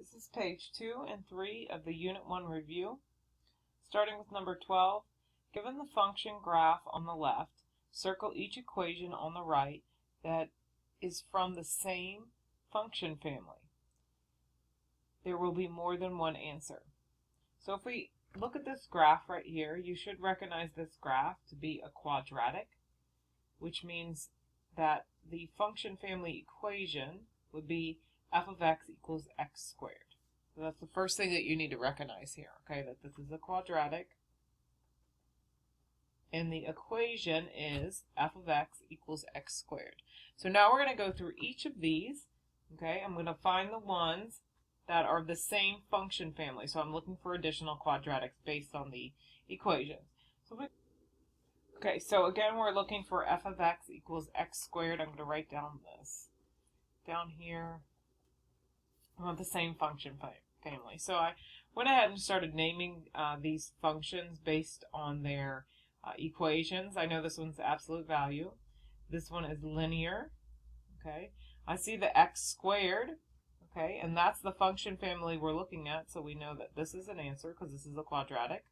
This is page 2 and 3 of the Unit 1 review. Starting with number 12, given the function graph on the left, circle each equation on the right that is from the same function family. There will be more than one answer. So if we look at this graph right here, you should recognize this graph to be a quadratic, which means that the function family equation would be f of x equals x squared. So that's the first thing that you need to recognize here, okay, that this is a quadratic, and the equation is f of x equals x squared. So now we're going to go through each of these, okay. I'm going to find the ones that are the same function family. So I'm looking for additional quadratics based on the equations. Okay, so again, we're looking for f of x equals x squared. I'm going to write down this down here. I want the same function family. So I went ahead and started naming these functions based on their equations. I know this one's absolute value. This one is linear. Okay, I see the x squared. Okay, and that's the function family we're looking at, so we know that this is an answer because this is a quadratic.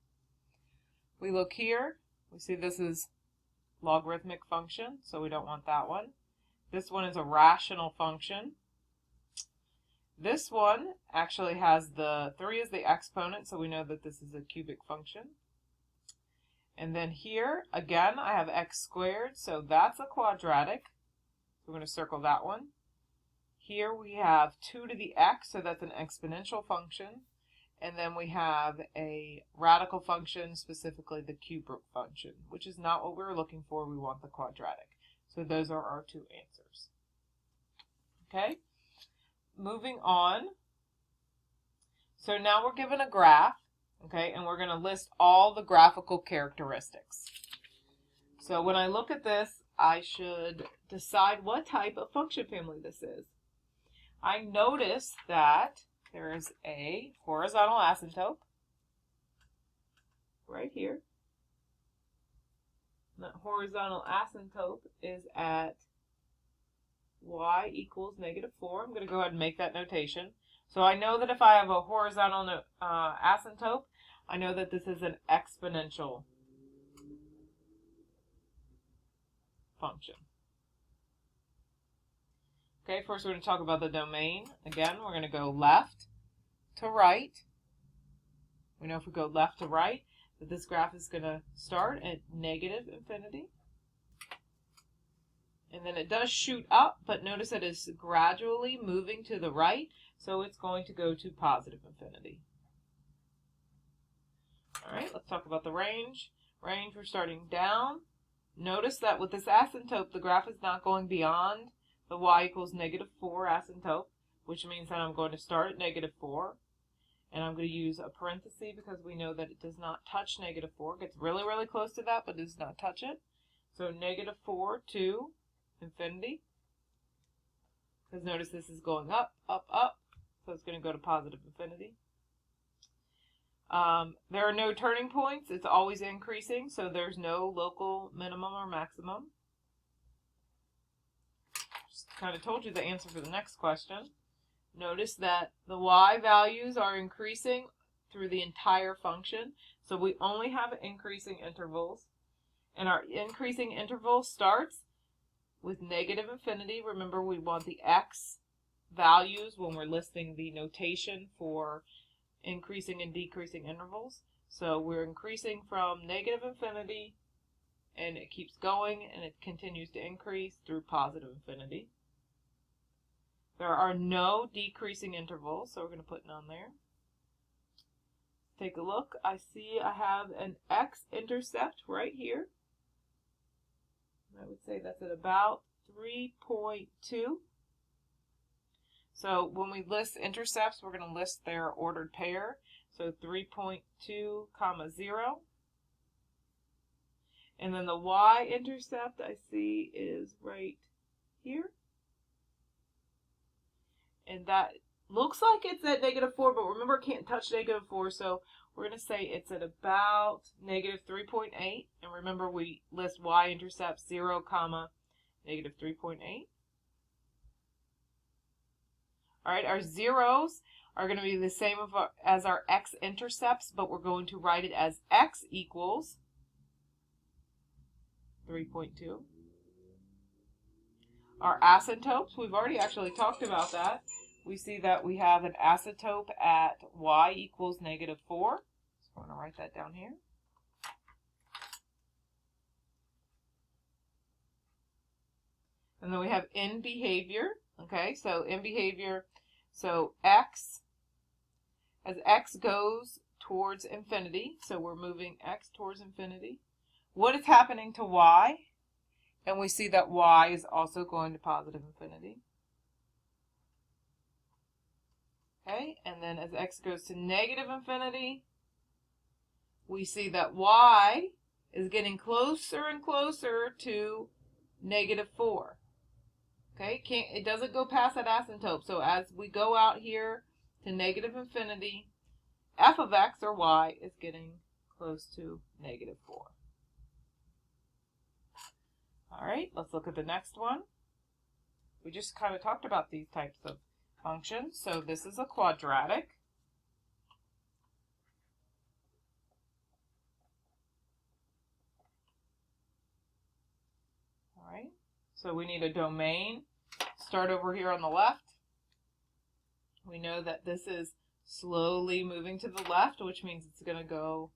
We look here, we see this is logarithmic function, so we don't want that one. This one is a rational function. This one actually has the 3 is the exponent, so we know that this is a cubic function. And then here, again, I have x squared, so that's a quadratic. So we're going to circle that one. Here we have 2 to the x, so that's an exponential function. And then we have a radical function, specifically the cube root function, which is not what we're looking for. We want the quadratic. So those are our 2 answers. Okay, moving on. So now we're given a graph, okay, and we're going to list all the graphical characteristics. So when I look at this, I should decide what type of function family this is. I notice that there is a horizontal asymptote right here. That horizontal asymptote is at y equals -4. I'm going to go ahead and make that notation. So I know that if I have a horizontal asymptote, I know that this is an exponential function. Okay, first we're going to talk about the domain. Again, we're going to go left to right. We know if we go left to right that this graph is going to start at -infinity. And then it does shoot up, but notice that it's gradually moving to the right, so it's going to go to +infinity. All right, let's talk about the range. Range, we're starting down. Notice that with this asymptote, the graph is not going beyond the y equals -4 asymptote, which means that I'm going to start at -4, and I'm going to use a parenthesis because we know that it does not touch -4. It gets really, really close to that, but does not touch it. So -4 to infinity, because notice this is going up, up, up, so it's going to go to +infinity. There are no turning points. It's always increasing, so there's no local minimum or maximum. Kind of told you the answer for the next question. Notice that the y values are increasing through the entire function, so we only have increasing intervals, and our increasing interval starts with -infinity. Remember, we want the x values when we're listing the notation for increasing and decreasing intervals. So we're increasing from -infinity, and it keeps going, and it continues to increase through +infinity. There are no decreasing intervals, so we're going to put none there. Take a look. I see I have an x-intercept right here. I would say that's at about 3.2. So when we list intercepts, we're going to list their ordered pair. So 3.2, 0. And then the y-intercept I see is right here. And that looks like it's at -4, but remember it can't touch -4, so we're going to say it's at about -3.8. And remember we list y-intercept 0, -3.8. All right, our zeros are going to be the same as our x-intercepts, but we're going to write it as x equals 3.2. Our asymptotes, we've already actually talked about that. We see that we have an asymptote at y equals -4. So I'm going to write that down here. And then we have in behavior. Okay, so in behavior, so x, as x goes towards infinity, so we're moving x towards infinity, what is happening to y? And we see that y is also going to positive infinity. Okay, and then as x goes to negative infinity, we see that y is getting closer and closer to -4. Okay, it doesn't go past that asymptote. So as we go out here to negative infinity, f of x, or y, is getting close to -4. All right, let's look at the next one. We just kind of talked about these types of functions. So this is a quadratic. All right, so we need a domain. Start over here on the left. We know that this is slowly moving to the left, which means it's going to go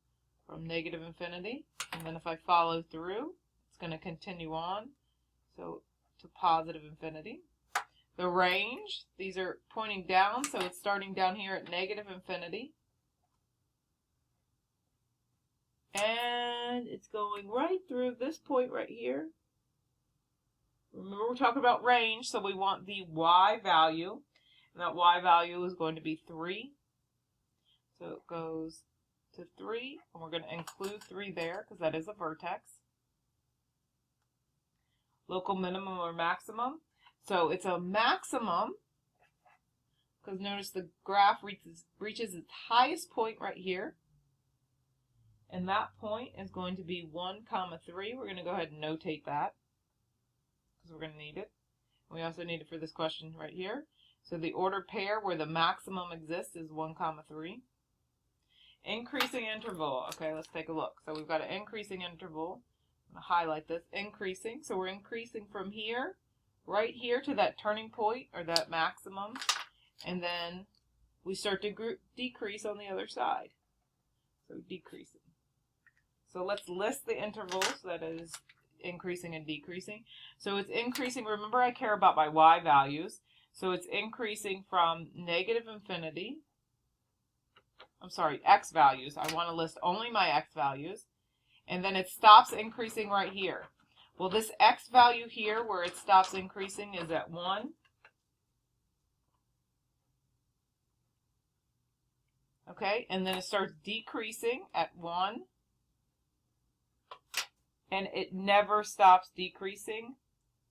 from negative infinity. And then if I follow through, it's going to continue on, so to positive infinity. The range, these are pointing down, so it's starting down here at negative infinity. And it's going right through this point right here. Remember, we're talking about range, so we want the y value. And that y value is going to be 3. So it goes to 3, and we're going to include 3 there because that is a vertex. Local minimum or maximum. So it's a maximum because notice the graph reaches its highest point right here. And that point is going to be 1, 3. We're going to go ahead and notate that because we're going to need it. We also need it for this question right here. So the ordered pair where the maximum exists is 1, 3. Increasing interval. Okay, let's take a look. So we've got an increasing interval. I'm going to highlight this. Increasing. So we're increasing from here, right here to that turning point or that maximum. And then we start to decrease on the other side. So decreasing. So let's list the intervals that is increasing and decreasing. So it's increasing. Remember, I care about my y values. So it's increasing from negative infinity. I'm sorry, x values. I want to list only my x values. And then it stops increasing right here. Well, this x value here where it stops increasing is at 1. Okay, and then it starts decreasing at 1. And it never stops decreasing.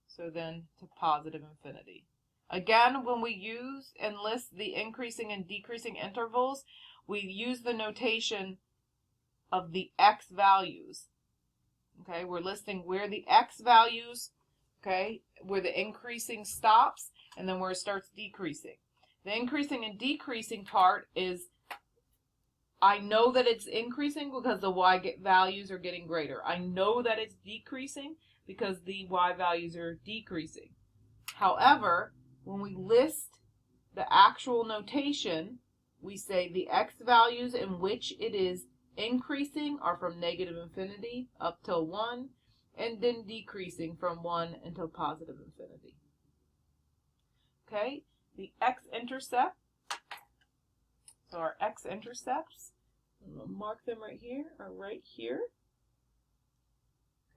So then to positive infinity. Again, when we use and list the increasing and decreasing intervals, we use the notation of the x values. Okay, we're listing where the x values, okay, where the increasing stops and then where it starts decreasing. The increasing and decreasing part is, I know that it's increasing because the y values are getting greater. I know that it's decreasing because the y values are decreasing. However, when we list the actual notation, we say the x values in which it is increasing are from negative infinity up till 1, and then decreasing from 1 until positive infinity. Okay, the x-intercept. So our x-intercepts, I'm going to mark them right here, are right here.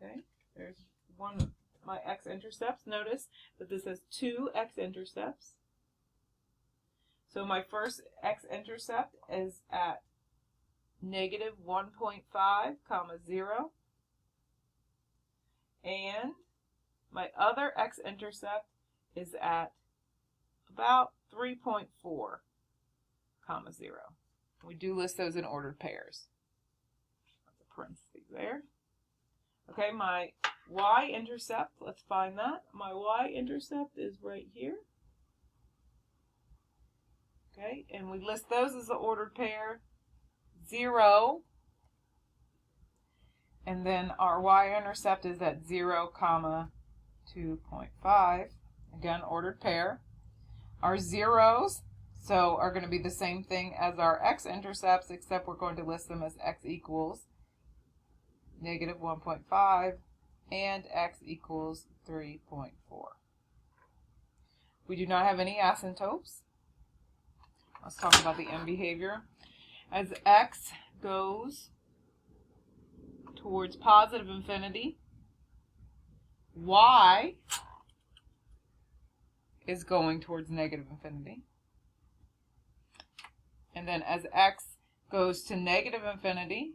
Okay, there's one of my x-intercepts. Notice that this has 2 x-intercepts. So my first x-intercept is at negative 1.5, 0. And my other x-intercept is at about 3.4, 0. We do list those in ordered pairs. That's a parenthesis there. Okay, my y-intercept, let's find that. My y-intercept is right here. Okay, and we list those as the ordered pair. 0, and then our y-intercept is at 0, 2.5. Again, ordered pair. Our zeros, so are going to be the same thing as our x-intercepts, except we're going to list them as x equals negative 1.5 and x equals 3.4. We do not have any asymptotes. Let's talk about the end behavior. As x goes towards positive infinity, y is going towards negative infinity. And then as x goes to negative infinity,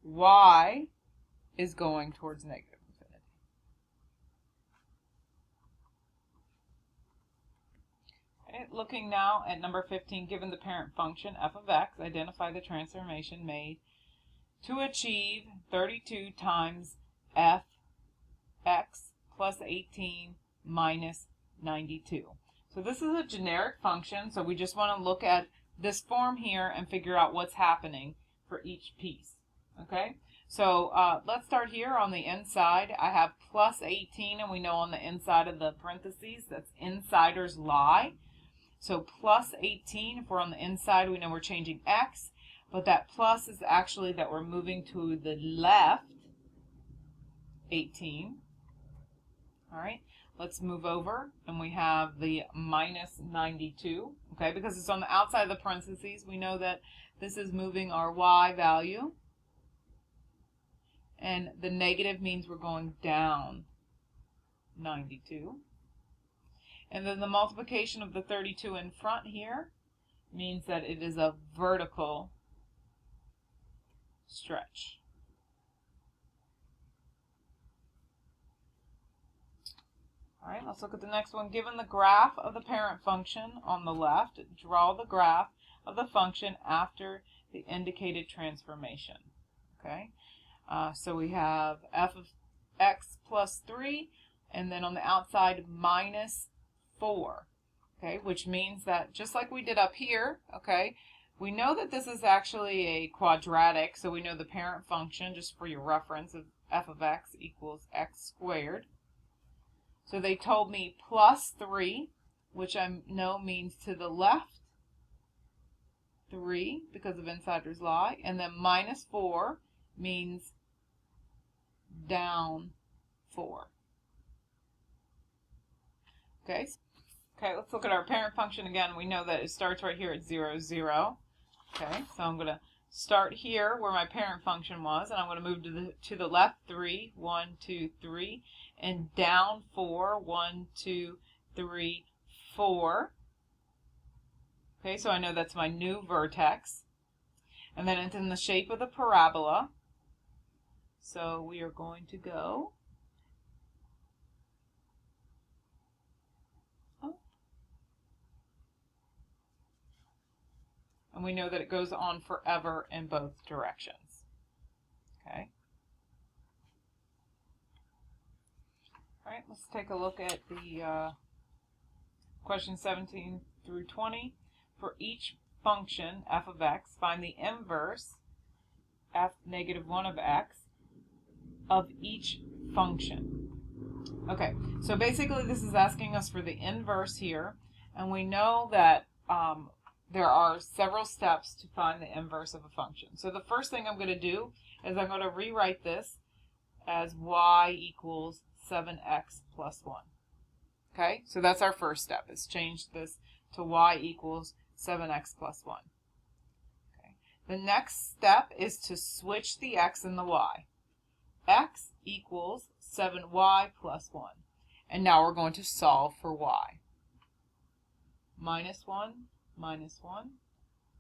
y is going towards negative infinity. Okay, looking now at number 15, given the parent function f of x, identify the transformation made to achieve 32 times f x plus 18 minus 92. So this is a generic function, so we just want to look at this form here and figure out what's happening for each piece. Okay, so let's start here on the inside. I have plus 18, and we know on the inside of the parentheses that's insiders lie. So plus 18, if we're on the inside, we know we're changing x, but that plus is actually that we're moving to the left 18. All right, let's move over, and we have the minus 92, okay, because it's on the outside of the parentheses. We know that this is moving our y value, and the negative means we're going down 92. And then the multiplication of the 32 in front here means that it is a vertical stretch. All right, let's look at the next one. Given the graph of the parent function on the left, draw the graph of the function after the indicated transformation. Okay, so we have f of x plus 3, and then on the outside minus 4. Okay, which means that just like we did up here, okay, we know that this is actually a quadratic, so we know the parent function, just for your reference, of f of x equals x squared. So they told me plus 3, which I know means to the left 3 because of insider's lie, and then minus 4 means down 4. Okay, let's look at our parent function again. We know that it starts right here at 0, 0. Okay, so I'm going to start here where my parent function was, and I'm going to move to the left 3, 1, 2, 3, and down 4, 1, 2, 3, 4. Okay, so I know that's my new vertex. And then it's in the shape of the parabola. So we are going to go up. And we know that it goes on forever in both directions. Okay. All right, let's take a look at the question 17 through 20. For each function, f of x, find the inverse, f negative 1 of x, of each function. Okay, so basically this is asking us for the inverse here, and we know that there are several steps to find the inverse of a function. So the first thing I'm going to do is I'm going to rewrite this as y equals 7x plus 1. Okay, so that's our first step, is change this to y equals 7x plus 1. Okay. The next step is to switch the x and the y. X equals 7y plus 1. And now we're going to solve for y. Minus 1, minus 1.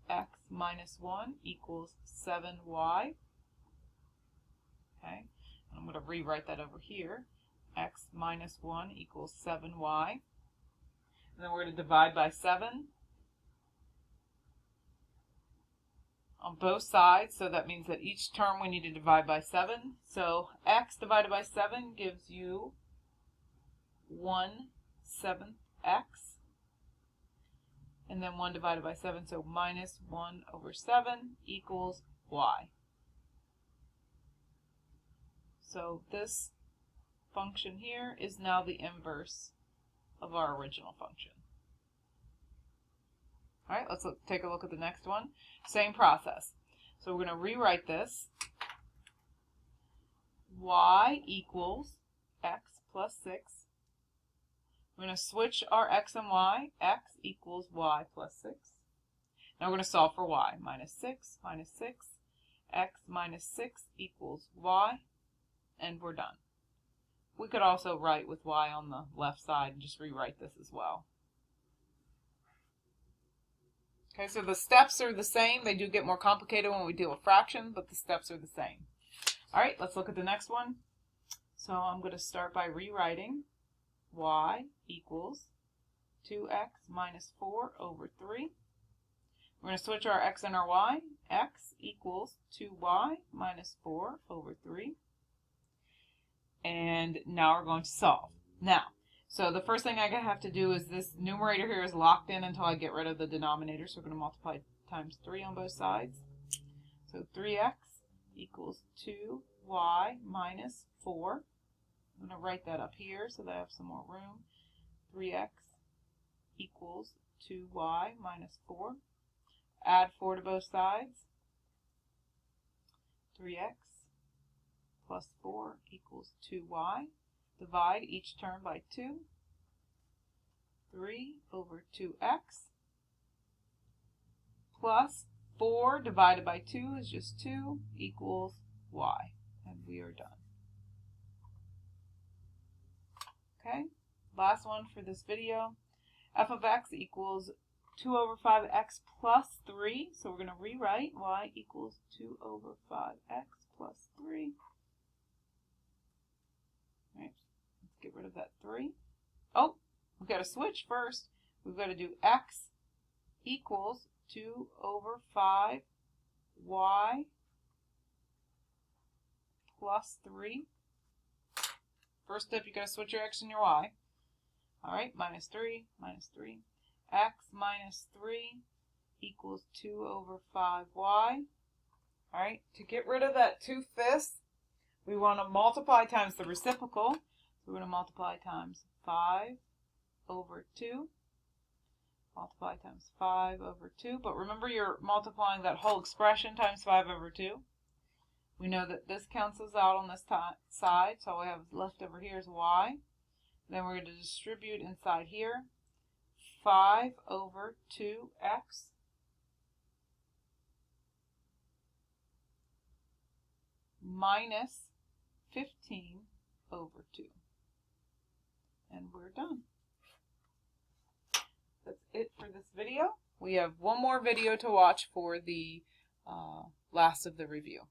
X minus 1 equals 7y. Okay, and I'm going to rewrite that over here. X minus 1 equals 7y. And then we're going to divide by 7 on both sides, so that means that each term we need to divide by 7. So x divided by 7 gives you 1/7 x. and then 1 divided by 7, so minus 1 over 7 equals y. So this function here is now the inverse of our original function. All right, let's take a look at the next one. Same process. So we're going to rewrite this. Y equals x plus 6. We're going to switch our x and y. X equals y plus 6. Now we're going to solve for y. Minus 6 minus 6. X minus 6 equals y. And we're done. We could also write with y on the left side and just rewrite this as well. Okay, so the steps are the same. They do get more complicated when we deal with fractions, but the steps are the same. All right, let's look at the next one. So I'm going to start by rewriting y equals 2x minus 4 over 3. We're going to switch our x and our y. X equals 2y minus 4 over 3. And now we're going to solve. Now, so the first thing I have to do is this numerator here is locked in until I get rid of the denominator. So we're going to multiply times 3 on both sides. So 3x equals 2y minus 4. I'm going to write that up here so that I have some more room. 3x equals 2y minus 4. Add 4 to both sides. 3x plus 4 equals 2y. Divide each term by 2. 3 over 2x plus 4 divided by 2 is just 2 equals y. And we are done. Okay, last one for this video. F of x equals 2 over 5x plus 3. So we're going to rewrite y equals 2 over 5x plus 3. All right, let's get rid of that 3. Oh, we've got to switch first. We've got to do x equals 2 over 5y plus 3. First step, you got to switch your x and your y. All right, minus 3, minus 3. X minus 3 equals 2 over 5y. All right, to get rid of that 2/5, we want to multiply times the reciprocal. So we're going to multiply times 5 over 2. Multiply times 5 over 2. But remember, you're multiplying that whole expression times 5 over 2. We know that this cancels out on this side, so all we have left over here is y. Then we're going to distribute inside here 5 over 2x minus 15 over 2. And we're done. That's it for this video. We have one more video to watch for the last of the review.